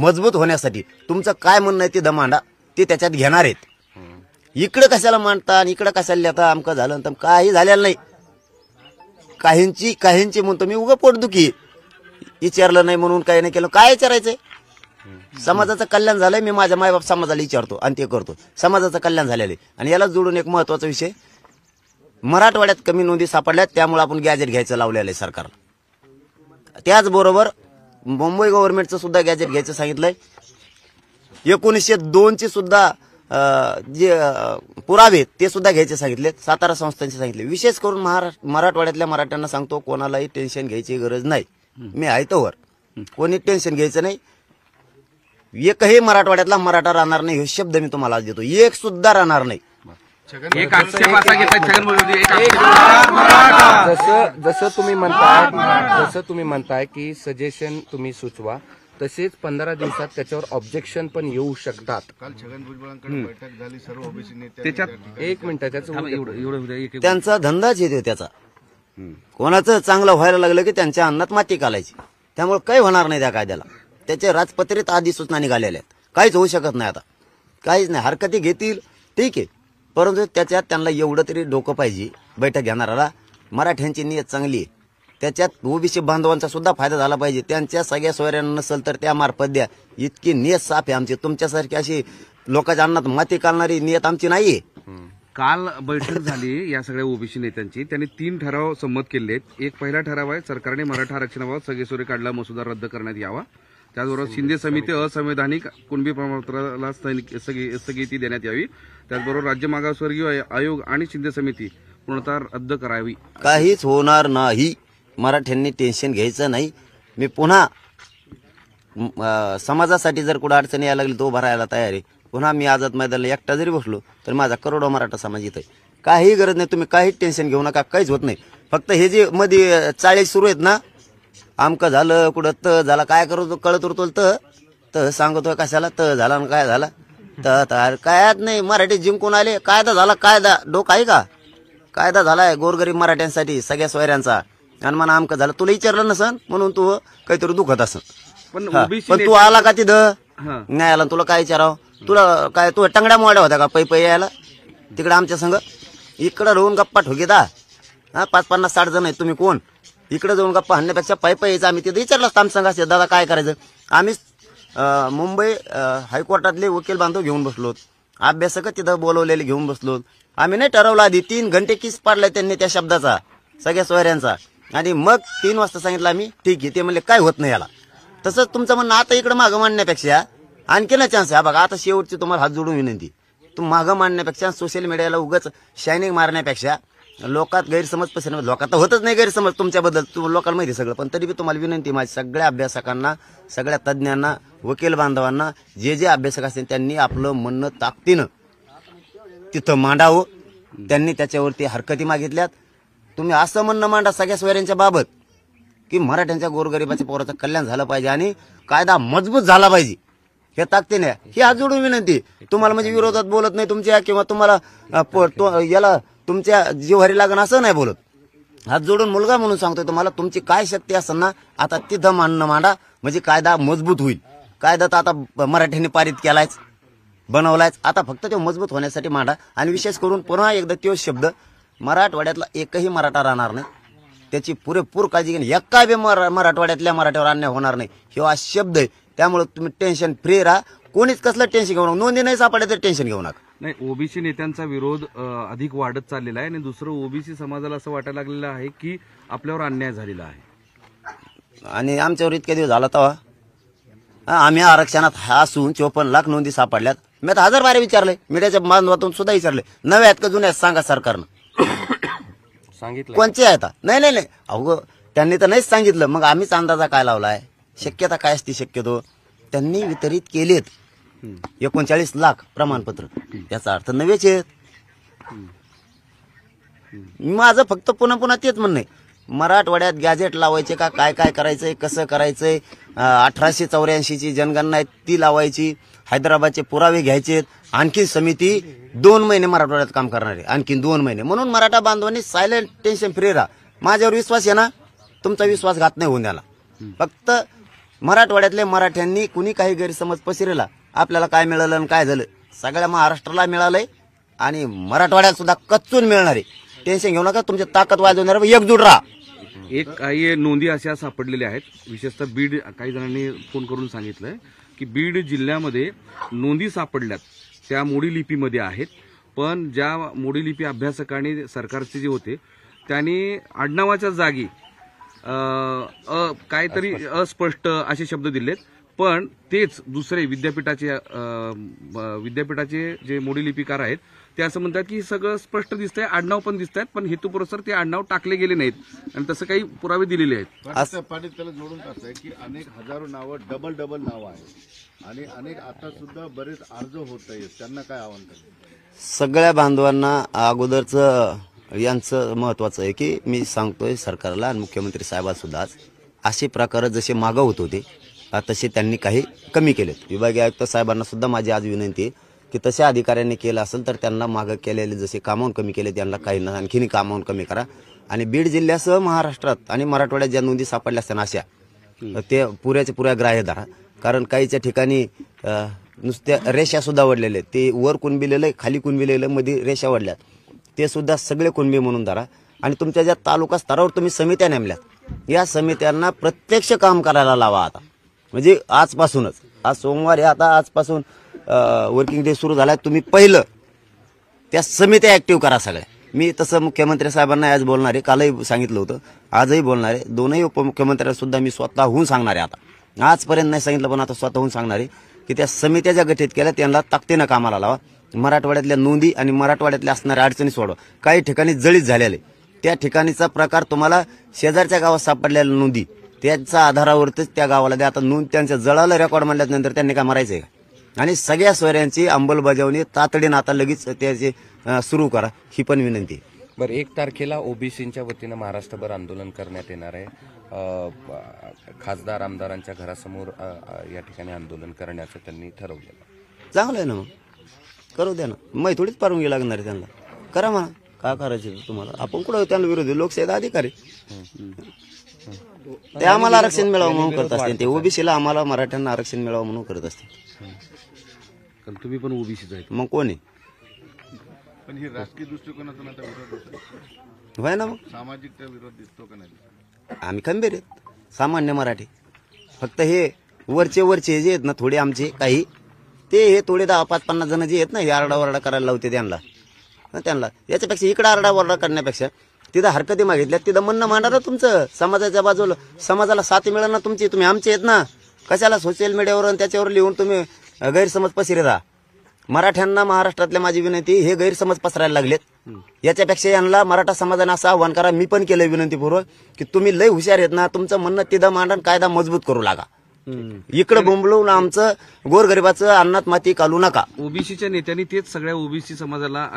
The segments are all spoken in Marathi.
मजबूत होण्यासाठी तुमचं काय म्हणणं आहे ते दमांडा, ते त्याच्यात घेणार आहेत. इकडं कशाला मांडता आणि इकडं कशाला लिहता, आमकं झालं तर काही झालेलं नाही. काहींची म्हणतो मी उगा पोटदुखी विचारलं नाही म्हणून काही नाही केलं. काय विचारायचंय? समाजाचं कल्याण झालंय. मी माझ्या मायबाप समाजाला विचारतो आणि ते करतो. समाजाचं कल्याण झालेलं आहे. आणि याला जोडून एक महत्वाचा विषय, मराठवाड्यात कमी नोंदी सापडल्यात त्यामुळे आपण गॅजेट घ्यायचं लावलेलं आहे सरकारला. त्याचबरोबर मुंबई गव्हर्नमेंटचं सुद्धा गॅजेट घ्यायचं सांगितलंय. 1902 सुद्धा जे पुरावे ते सुद्धा घ्यायचे सांगितले. सातारा संस्थांचे सांगितले. विशेष करून मराठवाड्यातल्या मराठ्यांना सांगतो, कोणालाही टेन्शन घ्यायची गरज नाही. मी आहे तोवर कोणी टेन्शन घ्यायचं नाही. एकही मराठवाड्यातला मराठा राहणार नाही हे शब्द मी तुम्हाला आज देतो. एक सुद्धा राहणार नाही. एक आक्षेप असा घेतात जसं तुम्ही म्हणताय की सजेशन तुम्ही सुचवा, तसेच 15 दिवसात त्याच्यावर ऑब्जेक्शन पण येऊ शकतात. काल छगन भुजबळांकडे बैठक झाली, सर्व ओबीसी नेते. त्याच्यात एक मिनिट, त्याचं त्यांचा धंदाच येतो त्याचा. कोणाचं चांगलं व्हायला लागलं की त्यांच्या अन्नात माती घालायची. त्यामुळे काही होणार नाही त्या कायद्याला. त्याचे राजपत्रित आधी सूचना निघालेल्या आहेत. काहीच होऊ शकत नाही. आता काहीच नाही. हरकती घेतील ठीक आहे, परंतु त्याच्यात त्यांना एवढं तरी डोकं पाहिजे बैठक घेणाऱ्याला. मराठ्यांची नियत चांगली आहे. त्याच्यात ओबीसी बांधवांचा सुद्धा फायदा झाला पाहिजे. त्यांच्या सगळ्या सोयऱ्यांना नसेल तर त्या मार्फत द्या. इतकी नियत साफ आहे आमची. तुमच्यासारखी अशी लोकांच्या अन्नात माती घालणारी नियत आमची नाहीये. काल बैठक झाली या सगळ्या ओबीसी नेत्यांची. त्यांनी 3 ठराव संमत केले आहेत. एक पहिला ठराव आहे, सरकारने मराठा आरक्षणाबाबत सगळेसोयरे काढला मसुदा रद्द करण्यात यावा. त्याचबरोबर शिंदे समिती असंवैधानिक कुणबी प्रमाणपत्राला स्थगिती देण्यात यावी. त्याचबरोबर राज्य मागासवर्गीय आयोग आणि शिंदे समिती पूर्णतः रद्द करावी. काहीच होणार नाही. मराठ्यांनी टेन्शन घ्यायचं नाही. मी पुन्हा समाजासाठी जर कुठं अडचणी यायला लागली तो भरायला तयार आहे. पुन्हा मी आझाद मैदानाला एकटा जरी बसलो तर माझा करोडो मराठा समाज इथं आहे. काही गरज नाही. तुम्ही काहीच टेन्शन घेऊ नका. काहीच होत नाही. फक्त हे जे मध्ये 40 सुरू आहेत ना, आमकं झालं कुठं त झाला काय करतो कळत उरतो त सांगतोय कशाला त झाला आणि काय झाला तर कायच नाही. मराठी जिंकून आले. कायदा झाला. कायदा डोकं आहे का? कायदा झालाय गोरगरीब मराठ्यांसाठी सगळ्या सोयऱ्यांचा. आणि म्हणा आमकं झालं. तुला विचारलं नसन म्हणून तू काहीतरी दुखत असन. पण तू आला का तिथं नाही आला तुला काय विचारावं? तुला काय तू टंगड्या मोड्या होत्या का पै यायला तिकडे आमच्या संघ? इकडं राहून गप्पा ठोकीता. 50-50-60 जण आहेत. तुम्ही कोण? इकडे जाऊन गप्पा हाणण्यापेक्षा पायी यायचं. आम्ही तिथे विचारलं असतं आमच्या संघाचे दादा काय करायचं. आम्ही मुंबई हायकोर्टातले वकील बांधव घेऊन बसलो. अभ्यासक तिथं बोलवलेले घेऊन बसलो. आम्ही नाही ठरवलं आधी. 3 घंटे किस पाडलाय त्यांनी त्या शब्दाचा सगळ्या सोयऱ्यांचा. आणि मग 3 वाजता सांगितलं आम्ही ठीक आहे. ते म्हणले काय होत नाही याला. तसंच तुमचं म्हणणं आता इकडे मागं मांडण्यापेक्षा आणखी ना चान्स आहे. बघा आता शेवटची तुम्हाला हात जोडून विनंती, तू मागं मांडण्यापेक्षा सोशल मीडियाला उगाच शायनिंग मारण्यापेक्षा लोकात गैरसमज पसरवण्यात. लोकात तर होतच नाही गैरसमज तुमच्याबद्दल, लोकांना माहिती सगळं. पण तरी बी तुम्हाला विनंती माझी सगळ्या अभ्यासकांना, सगळ्या तज्ज्ञांना, वकील बांधवांना, जे अभ्यासक असतील त्यांनी आपलं म्हणणं ताकदीनं तिथं मांडावं. त्यांनी त्याच्यावरती हरकती मागितल्यात. तुम्ही असं म्हणणं मांडा सगळ्या सोयऱ्यांच्या बाबत की मराठ्यांच्या गोरगरिबाच्या पोराचं कल्याण झालं पाहिजे आणि कायदा मजबूत झाला पाहिजे. हे ताकदीने ही हात जोडून विनंती. तुम्हाला म्हणजे विरोधात बोलत नाही तुमच्या किंवा तुम्हाला याला तुमच्या जीवारी लागण असं नाही बोलत. हात जोडून मुलगा म्हणून सांगतोय तुम्हाला, तुमची काय शक्ती असेल ना आता तिथं मांडणं मांडा. म्हणजे कायदा मजबूत होईल. कायदा तर आता मराठ्यांनी पारित केलायच, बनवलायच. आता फक्त तो मजबूत होण्यासाठी मांडा. आणि विशेष करून पुन्हा एकदा तो शब्द, मराठवाड्यातला एकही मराठा राहणार नाही त्याची पुरेपूर काळजी घेणे. एका बी मराठवाड्यातल्या मराठ्यावर अन्याय होणार नाही हा शब्द आहे. त्यामुळे तुम्ही टेन्शन फ्री राहा. कोणीच कसलं टेन्शन घेऊ नका. नोंदी नाही सापडले तर टेन्शन घेऊ नका. नाही, ओबीसी नेत्यांचा विरोध अधिक वाढत चाललेला आहे. आणि दुसरं ओबीसी समाजाला असं वाटायला लागलेलं आहे की आपल्यावर अन्याय झालेला आहे. आणि आमच्यावर इतके दिवस झाला तेव्हा आम्ही आरक्षणात असून 54 लाख नोंदी सापडल्यात. मी आता 1000 बारे विचारले, मीडियाच्या माध्यमातून सुद्धा विचारले. नव्या आहेत का जुन्या आहेत सांगा सरकारनं. सांगितलं कोणचे आहेत? नाही अहो त्यांनी तर नाहीच सांगितलं. मग आम्हीच अंदाजा काय लावलाय. शक्यता काय असती शक्यतो. त्यांनी वितरित केलेत 39 लाख प्रमाणपत्र. याचा अर्थ नवेच आहेत. माझं फक्त पुन्हा तेच म्हणणं आहे, मराठवाड्यात गॅजेट लावायचे का काय करायचंय कसं करायचंय. 1884ची जनगणना आहे ती लावायची. हैदराबादचे पुरावे घ्यायचे. आणखी समिती 2 महिने मराठवाड्यात काम करणार आहे. आणखी 2 महिने. म्हणून मराठा बांधवांनी सायलेंट टेन्शन फ्री राहा. माझ्यावर विश्वास आहे ना. तुमचा विश्वासघात नाही होऊन द्याला. फक्त मराठवाड्यातल्या मराठ्यांनी कुणी काही गैरसमज पसरला, आपल्याला काय मिळालं आणि काय झालं सगळ्या महाराष्ट्राला मिळालंय आणि मराठवाड्यात सुद्धा कच्चून मिळणार आहे. टेन्शन घेऊ नका, तुमची ताकद वाजवणार एकजूट राहा. एक काही नोंदी अशा सापडलेल्या आहेत, विशेषतः बीड, काही जणांनी फोन करून सांगितलंय की बीड जिल्ह्यामध्ये नोंदी सापडल्यात त्या मोडी लिपीमध्ये आहेत, पण ज्या मोडी लिपी अभ्यासकांनी सरकारचे जे होते त्यांनी आडनावाच्या जागी काहीतरी अस्पष्ट असे शब्द दिलेत, पण तेच दुसरे विद्यापीठाचे जे मोडी लिपीकार आहेत ते असं म्हणतात की सगळं स्पष्ट दिसतंय, आडनाव पण दिसत आहेत, पण हेतुपुरस्सर ते आडनाव टाकले गेले नाहीत आणि तसं काही पुरावे दिलेले आहेत. पाटील त्याला जोडून कसं आहे की अनेक हजारो नावं डबल नावं आहेत आणि अनेक आता सुद्धा बरेच अर्ज होत आहेत, त्यांना काय आव्हान करतात? सगळ्या बांधवांना अगोदरचं यांचं महत्वाचं आहे की मी सांगतोय सरकारला आणि मुख्यमंत्री साहेबांना सुद्धा असे प्रकार जसे मागं होत होते तसे त्यांनी काही कमी केलेत. विभागीय आयुक्त साहेबांना सुद्धा माझी आज विनंती आहे की तशा अधिकाऱ्यांनी केलं असेल तर त्यांना मागं केलेले जसे कामावून कमी केले त्यांना काही ना आणखीन कामावून कमी करा. आणि बीड जिल्ह्यासह महाराष्ट्रात आणि मराठवाड्यात ज्या नोंदी सापडल्या असतात अशा ते पुऱ्या ग्राह्य धरा. कारण काहीच्या ठिकाणी नुसत्या रेषा सुद्धा वडलेले आहेत, ते वर कुणबिलेलं खाली कुणबिलेलं मध्ये रेषा वडल्यात, ते सुद्धा सगळे कुणबी म्हणून धरा. आणि तुमच्या ज्या तालुका स्तरावर तुम्ही समित्या नेमल्यात, या समित्यांना प्रत्यक्ष काम करायला लावा. आता म्हणजे आजपासूनच, आज सोमवार आहे, आता आजपासून वर्किंग डे सुरू झाला, तुम्ही पहिलं त्या समित्या ऍक्टिव्ह करा सगळ्या. मी तसं मुख्यमंत्री साहेबांना आज बोलणार आहे, कालही सांगितलं होतं, आजही बोलणार आहे. दोनही उपमुख्यमंत्र्यांना सुद्धा मी स्वतःहून सांगणार आहे. आता आजपर्यंत नाही सांगितलं पण आता स्वतःहून सांगणार आहे की त्या समित्या ज्या गठीत केल्या त्यांना ताकदीनं कामाला लावा. मराठवाड्यातल्या नोंदी आणि मराठवाड्यातल्या असणाऱ्या अडचणी सोडवा. काही ठिकाणी जळीत झालेले, त्या ठिकाणीचा प्रकार तुम्हाला शेजारच्या गावात सापडलेल्या नोंदी त्याच्या आधारावरच त्या गावाला द्या. आता नोंद त्यांच्या जळाला रेकॉर्ड म्हणल्यानंतर त्यांनी काय मारायचंय का? आणि सगळ्या सोयऱ्यांची अंमलबजावणी तातडीनं आता लगेच त्याचे सुरू करा, ही पण विनंती. बरं, 1 तारखेला ओबीसींच्या वतीनं महाराष्ट्रभर आंदोलन करण्यात येणार आहे. खासदार आमदारांच्या घरासमोर या ठिकाणी आंदोलन करण्याचं त्यांनी ठरवलेलं. चांगलं आहे ना, मग करू द्या ना. मग थोडीच परवानगी लागणार आहे त्यांना, करा म्हणा काय करायचं तुम्हाला. आपण कुठं त्यांना विरोधी लोकशाही अधिकारी ते आम्हाला आरक्षण मिळावं म्हणून करत असते, ते ओबीसीला आम्हाला मराठ्यांना आरक्षण मिळावं म्हणून करत असते. कारण तुम्ही पण ओबीसीच आहेत, मग कोण आहे? पण ही राजकीय दृष्टिकोनातून आता विरोध होत आहे, होय ना. मग सामाजिक त्या विरोध दिसतो का नाही? आम्ही खंबीर आहेत, सामान्य मराठी. फक्त हे वरचे जे आहेत ना थोडे आमचे काही, ते हे थोडे 10-5-50 जण जे आहेत ना, हे आरडाओरडा करायला लावते त्यांना. याच्यापेक्षा इकडे आरडाओरडा करण्यापेक्षा तिथं हरकती मागितल्या, तिथं म्हणणं मांडा तुमचं समाजाच्या बाजूला. समाजाला साथ मिळेल ना तुमची, तुम्ही आमचे आहेत ना. कशाला सोशल मीडियावर आणि त्याच्यावर लिहून तुम्ही गैरसमज पसरता? मराठ्यांना महाराष्ट्रातल्या माझी विनंती, हे गैरसमज पसरायला लागलेत. याच्यापेक्षा यांना मराठा समाजाने असं आव्हान करा, मी पण केलं विनंतीपूर्वक, की तुम्ही लय हुशार आहेत ना, तुमचं म्हणणं तिथं मांडा, कायदा मजबूत करू लागा. इकडं बोंबलून आमचं गोरगरिबाचं अन्नात माती घालू नका. ओबीसीच्या नेत्यांनी तेच सगळ्या ओबीसी समाजाला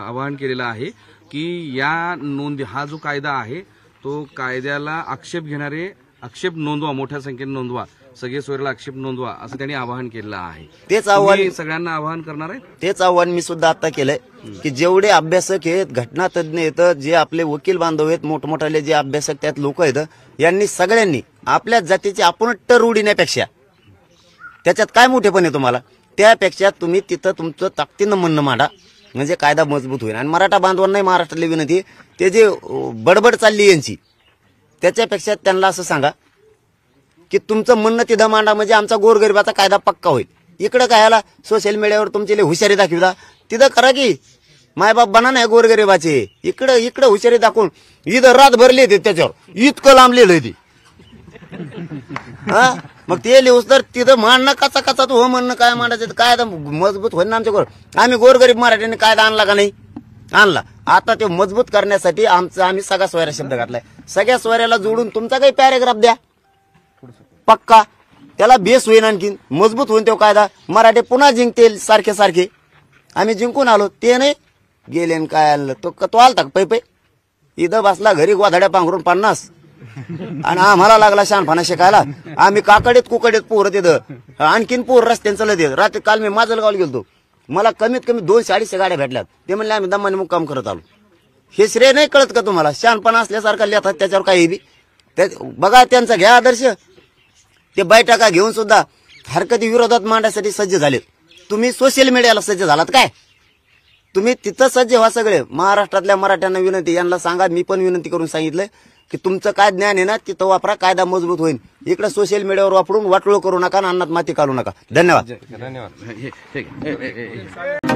आवाहन केलेलं आहे की या नोंदी, हा जो कायदा आहे तो कायद्याला आक्षेप घेणारे आक्षेप नोंदवा, मोठ्या संख्येने नोंदवा, सगळे सोयऱ्याला आक्षेप नोंदवा, असं त्यांनी आवाहन केलं आहे. तेच आव्हान सगळ्यांना आवाहन करणार आहे. तेच आव्हान मी सुद्धा आता केलंय की जेवढे अभ्यासक आहेत, घटना तज्ज्ञ आहेत, जे आपले वकील बांधव आहेत, मोठमोठाले जे अभ्यासक त्यात लोक आहेत, यांनी सगळ्यांनी आपल्या जातीची आपण टर उडण्यापेक्षा, त्याच्यात काय मोठेपण आहे तुम्हाला, त्यापेक्षा तुम्ही तिथं तुमचं ताकदीनं म्हणणं मांडा, म्हणजे कायदा मजबूत होईल. आणि मराठा बांधवांनाही महाराष्ट्रातली विनंती, ते जे बडबड चालली यांची, त्याच्यापेक्षा त्यांना असं सांगा की तुमचं म्हणणं तिथं मांडा, म्हणजे आमचा गोरगरिबाचा कायदा पक्का होईल. इकडं कायला सोशल मीडियावर तुमची हुशारी दाखविता, तिथं करा की मायबाप बना नाही गोरगरिबाचे. इकडं हुशारी दाखवून इथं रात भरली येते, त्याच्यावर इतकं लांब लिहिलंय ते. हा, मग ते लिहूस तर तिथं मांडणं कचा तू हो म्हणणं काय मांडायचं, कायदा मजबूत होईल ना आमच्या आम्ही गोरगरीब मराठ्यांनी कायदा आणला का नाही? आणला. आता ते मजबूत करण्यासाठी आम्ही सगळा सोयरा शब्द घातलाय. सगळ्या सोयऱ्याला जोडून तुमचा काही पॅरेग्राफ द्या पक्का, त्याला बेस होईल, आणखीन मजबूत होईल तो कायदा. मराठी पुन्हा जिंकतील सारखे. आम्ही जिंकून आलो, ते नाही गेले काय आणलं. तो आलता पै इथं बसला घरी गोधाड्या पांघरून 50 आणि आम्हाला लागला शहाणपणा शिकायला. आम्ही कुकडीत पोर तिथं आणखीन पोर रस्त्यानं चलत येत. रात्री काल मी माजलगावला गेलतो, मला कमीत कमी 200-250 गाड्या भेटल्यात. ते म्हणले आम्ही दमाने मुक्काम करत आलो. हे श्रेय नाही कळत का तुम्हाला? शहाणपणा असल्यासारखा लिहितात त्याच्यावर काही बी. बघा त्यांचा घ्या आदर्श. ते बैठका घेऊन सुद्धा हरकती विरोधात मांडण्यासाठी सज्ज झालेत. तुम्ही सोशल मीडियाला सज्ज झालात काय? तुम्ही तिथं सज्ज व्हा सगळे. महाराष्ट्रातल्या मराठ्यांना विनंती, यांना सांगा, मी पण विनंती करून सांगितलंय की तुमचं काय ज्ञान आहे ना तिथं वापरा, कायदा मजबूत होईल. इकडे सोशल मीडियावर वापरून वाटोळ करू नका आणि अन्नात माती घालू नका. धन्यवाद. धन्यवाद. हे